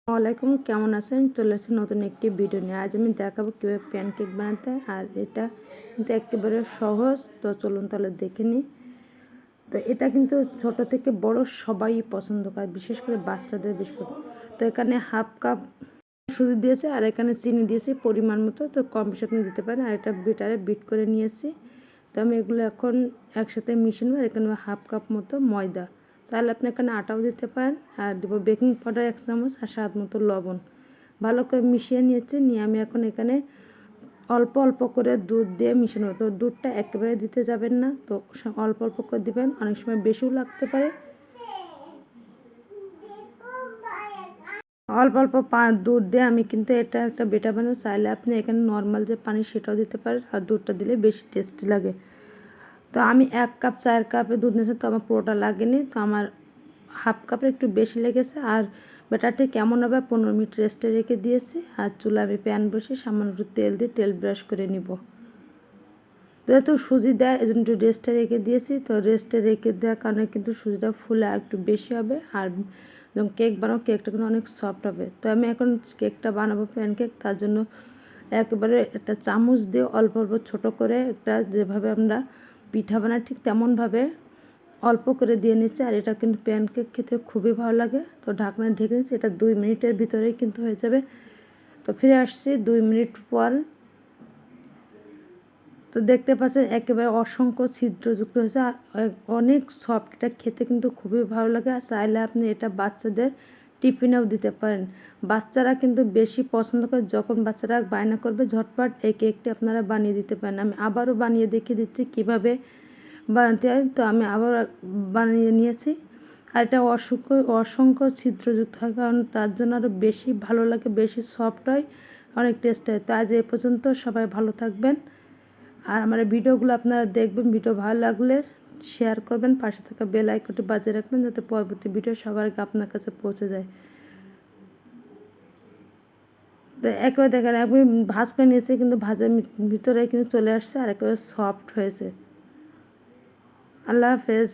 ওয়ালাইকুম, কেমন আছেন? চলে আসছে নতুন একটি ভিডিও নিয়ে। আজ আমি দেখাবো কীভাবে প্যানকেক বানাতে হয়। আর এটা কিন্তু একেবারে সহজ। তো চলুন তাহলে দেখে নিই। তো এটা কিন্তু ছোট থেকে বড় সবাই পছন্দ করে, বিশেষ করে বাচ্চাদের বেশি পছন্দ। তো এখানে হাফ কাপ সুজি দিয়েছে আর এখানে চিনি দিয়েছি পরিমাণ মতো। তো কম বেশি আপনি দিতে পারেন। আর এটা বিটারে বিট করে নিয়েছি। তো আমি এগুলো এখন একসাথে মিশিয়ে নেব। আর এখানে হাফ কাপ মতো ময়দা, চাইলে আপনি এখানে আটাও দিতে পারেন। আর দেবো বেকিং পাউডার 1 চামচ আর স্বাদ মতো লবণ। ভালো করে মিশিয়ে নিয়েছি। নিয়ে আমি এখন এখানে অল্প অল্প করে দুধ দিয়ে মিশানো। তো দুধটা একেবারে দিতে যাবেন না, তো অল্প অল্প করে দিবেন। অনেক সময় বেশিও লাগতে পারে। অল্প অল্প দুধ দিয়ে আমি কিন্তু এটা একটা বেটা বানাবো। চাইলে আপনি এখানে নর্মাল যে পানি সেটাও দিতে পারেন, আর দুধটা দিলে বেশি টেস্টি লাগে। তো আমি 1 কাপ 4 কাপে দুধ নিয়েছি, তো আমার পুরোটা লাগেনি। তো আমার হাফ কাপের একটু বেশি লেগেছে। আর ব্যাটারটি কেমন হবে 15 মিনিট রেস্টে রেখে দিয়েছি। আর চুলা আমি প্যান বসে সামান্য একটু তেল দিয়ে তেল ব্রাশ করে নিব। যেহেতু সুজি দেয় এই জন্য একটু রেস্টে রেখে দিয়েছি। তো রেস্টে রেখে দেওয়ার কারণে কিন্তু সুজিটা ফুলে আর একটু বেশি হবে। আর যখন কেক বানাবো কেকটা কিন্তু অনেক সফট হবে। তো আমি এখন কেকটা বানাবো প্যানকেক। তার জন্য একেবারে একটা চামচ দিয়ে অল্প অল্প ছোটো করে একটা যেভাবে আমরা পিঠা বানাই ঠিক তেমনভাবে অল্প করে দিয়ে নিচ্ছি। আর এটা কিন্তু প্যানকেক খেতে খুবই ভালো লাগে। তো ঢাকনা ঢেকে নিচ্ছি। এটা 2 মিনিটের ভিতরেই কিন্তু হয়ে যাবে। তো ফিরে আসছি 2 মিনিট পর। তো দেখতে পাচ্ছেন একেবারে অসংখ্য ছিদ্রযুক্ত হয়েছে আর অনেক সফট। এটা খেতে কিন্তু খুবই ভালো লাগে। আর চাইলে আপনি এটা বাচ্চাদের টিফিনেও দিতে পারেন। বাচ্চারা কিন্তু বেশি পছন্দ করে। যখন বাচ্চারা বায়না করবে ঝটপট এই কেকটি আপনারা বানিয়ে দিতে পারেন। আমি আবারও বানিয়ে দেখিয়ে দিচ্ছি কীভাবে বানাতে হয়। তো আমি আবার বানিয়ে নিয়েছি। আর এটা অসংখ্য ছিদ্রযুক্ত হয়, কারণ তার জন্য আরও বেশি ভালো লাগে, বেশি সফট হয়, অনেক টেস্ট হয়। তো আজ এ পর্যন্ত, সবাই ভালো থাকবেন। আর আমার ভিডিওগুলো আপনারা দেখবেন। ভিডিও ভালো লাগলে শেয়ার করবেন, পাশে থাকা বেল আইকনটি বাজিয়ে রাখবেন যাতে পরবর্তী ভিডিও সবার আগে আপনার কাছে পৌঁছে যায়। তো একেবারে দেখেন আমি ভাজ করে নিয়েছি, কিন্তু ভাজার ভিতরে কিন্তু চলে আসছে আর একেবারে সফট হয়েছে। আল্লাহ হাফেজ।